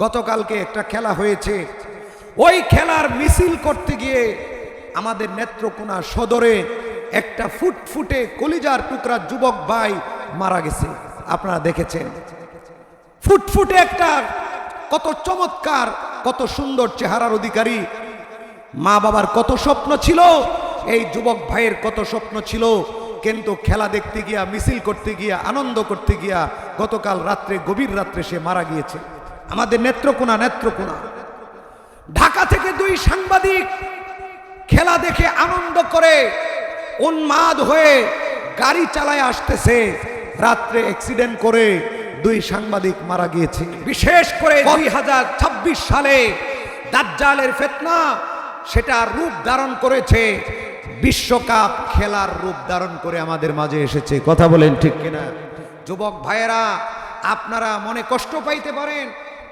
গতকালকে একটা খেলা হয়েছে, ওই খেলার মিছিল করতে গিয়ে আমাদের নেত্রকোনা সদরে একটা ফুটফুটে কলিজার টুকরা যুবক ভাই মারা গেছে। আপনারা দেখেছেন, ফুটফুটে একটা কত চমৎকার কত সুন্দর চেহারার অধিকারী, মা বাবার কত স্বপ্ন ছিল, এই যুবক ভাইয়ের কত স্বপ্ন ছিল, কিন্তু খেলা দেখতে গিয়া, মিছিল করতে গিয়া, আনন্দ করতে গিয়া গতকাল রাত্রে, গভীর রাত্রে সে মারা গিয়েছে। আমাদের নেত্রকোনা ঢাকা থেকে দুই সাংবাদিক খেলা দেখে আনন্দ করে উন্মাদ হয়ে গাড়ি চালায় আসতেছে, রাত্রে অ্যাক্সিডেন্ট করে দুই সাংবাদিক মারা গিয়েছে। বিশেষ করে 2026 সালে দাজ্জালের ফিতনা সেটা রূপ ধারণ করেছে, বিশ্বকাপ খেলার রূপ ধারণ করে আমাদের মাঝে এসেছে। কথা বলেন ঠিক কিনা? যুবক ভাইয়েরা, আপনারা মনে কষ্ট পাইতে পারেন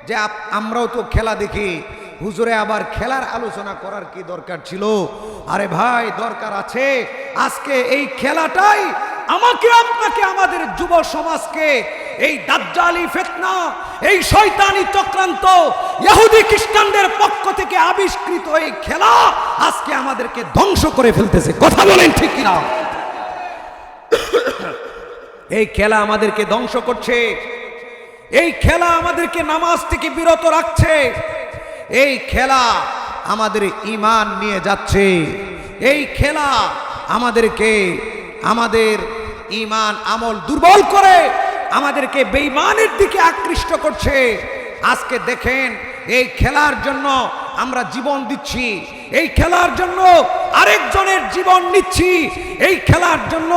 যে আমরাও তো খেলা দেখি, হুজুরে আবার খেলার আলোচনা করার কি দরকার ছিল? আরে ভাই, দরকার আছে। আজকে এই খেলাটাই আমাকে, আপনাকে, আমাদের যুব সমাজকে এই দাজ্জালি ফিতনা, এই শয়তানি চক্রান্ত, ইহুদি খ্রিস্টানদের পক্ষ থেকে আবিষ্কৃত এই খেলা আজকে আমাদেরকে ধ্বংস করে ফেলতেছে। কথা বলেন ঠিক কিনা? এই খেলা আমাদেরকে ধ্বংস করছে, এই খেলা আমাদেরকে নামাজ থেকে বিরত রাখছে, এই খেলা আমাদের ঈমান নিয়ে যাচ্ছে, এই খেলা আমাদেরকে, আমাদের ঈমান আমল দুর্বল করে আমাদেরকে বেঈমানের দিকে আকৃষ্ট করছে। আজকে দেখেন, এই খেলার জন্য আমরা জীবন দিচ্ছি, এই খেলার জন্য আরেকজনের জীবন নিচ্ছি, এই খেলার জন্য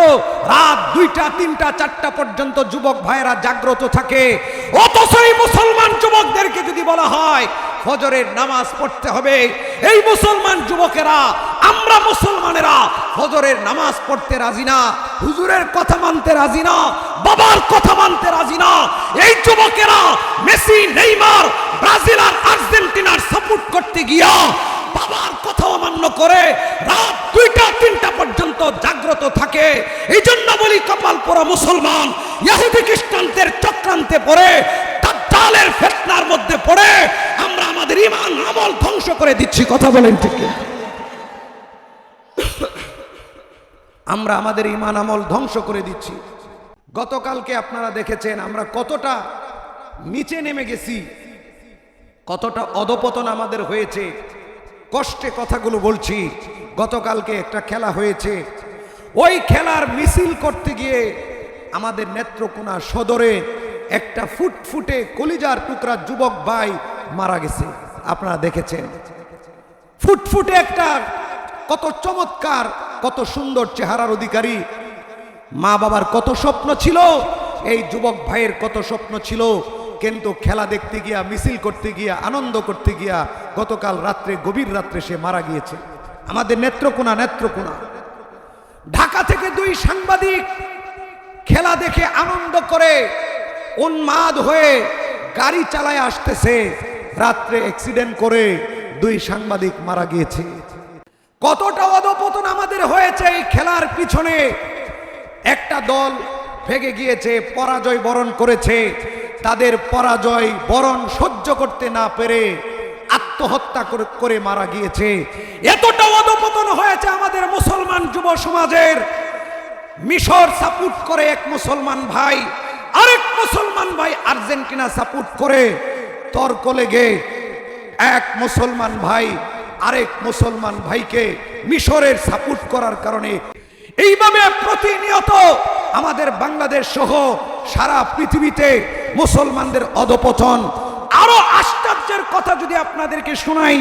রাত 2টা 3টা 4টা পর্যন্ত যুবক ভাইয়েরা জাগ্রত থাকে। অথচ এই মুসলমান যুবকদেরকে যদি বলা হয় ফজরের নামাজ পড়তে হবে, এই মুসলমান যুবকেরা, আমরা মুসলমানেরা ফজরের নামাজ পড়তে রাজি না, হুজুরের কথা মানতে রাজি না, বাবার কথা মানতে রাজি না। এই যুবকেরা মেসি, নেইমার, ব্রাজিল আর আর্জেন্টিনার সাপোর্ট করতে গিয়া বাবার কথা অমান্য করে রাত 2টা 3টা পর্যন্ত জাগ্রত থাকে। এই জন্য বলি, কপাল পোড়া মুসলমান ইহুদি খ্রিস্টানদের চক্রান্তে পড়ে, দাজ্জালের ফিতনার মধ্যে পড়ে আমরা আমাদের ঈমান আমল ধ্বংস করে দিচ্ছি। কথা বলেন ঠিক কি? আমরা আমাদের ঈমান আমল ধ্বংস করে দিচ্ছি। গতকালকে আপনারা দেখেছেন আমরা কতটা নিচে নেমে গেছি, কতটা অধপতন আমাদের হয়েছে। কষ্টে কথাগুলো বলছি। গতকালকে একটা খেলা হয়েছে, ওই খেলার মিছিল করতে গিয়ে আমাদের নেত্রকোনা সদরে একটা ফুটফুটে কলিজার টুকরা যুবক ভাই মারা গেছে। আপনারা দেখেছেন, ফুটফুটে একটা কত চমৎকার কত সুন্দর চেহারার অধিকারী, মা বাবার কত স্বপ্ন ছিল, এই যুবক ভাইয়ের কত স্বপ্ন ছিল, কিন্তু খেলা দেখতে গিয়া, মিছিল করতে গিয়া, আনন্দ করতে গিয়া গতকাল রাত্রে, গভীর রাত্রে সে মারা গিয়েছে। আমাদের নেত্রকোনা ঢাকা থেকে দুই সাংবাদিক খেলা দেখে আনন্দ করে উন্মাদ হয়ে গাড়ি চালায় আসতেছে, রাত্রে অ্যাক্সিডেন্ট করে দুই সাংবাদিক মারা গিয়েছে। কতটা অধপতন আমাদের হয়েছে এই খেলার পিছনে। একটা দল ভেগে গিয়েছে, পরাজয় বরণ করেছে, তাদের পরাজয় বরণ সহ্য করতে না পেরে আত্মহত্যা করে মারা গিয়েছে। এতটা অধপতন হয়েছে আমাদের মুসলমান যুব সমাজের। মিশর সাপোর্ট করে এক মুসলমান ভাই, আরেক মুসলমান ভাই আর্জেন্টিনা সাপোর্ট করে, তর্ক লেগে এক মুসলমান ভাই আরেক মুসলমান ভাইকে মিশরের সাপোর্ট করার কারণে এইভাবে প্রতিনিয়ত আমাদের বাংলাদেশ সহ সারা পৃথিবীতে মুসলমানদের অধপতন। আরো আশ্চর্যের কথা যদি আপনাদেরকে শোনাই,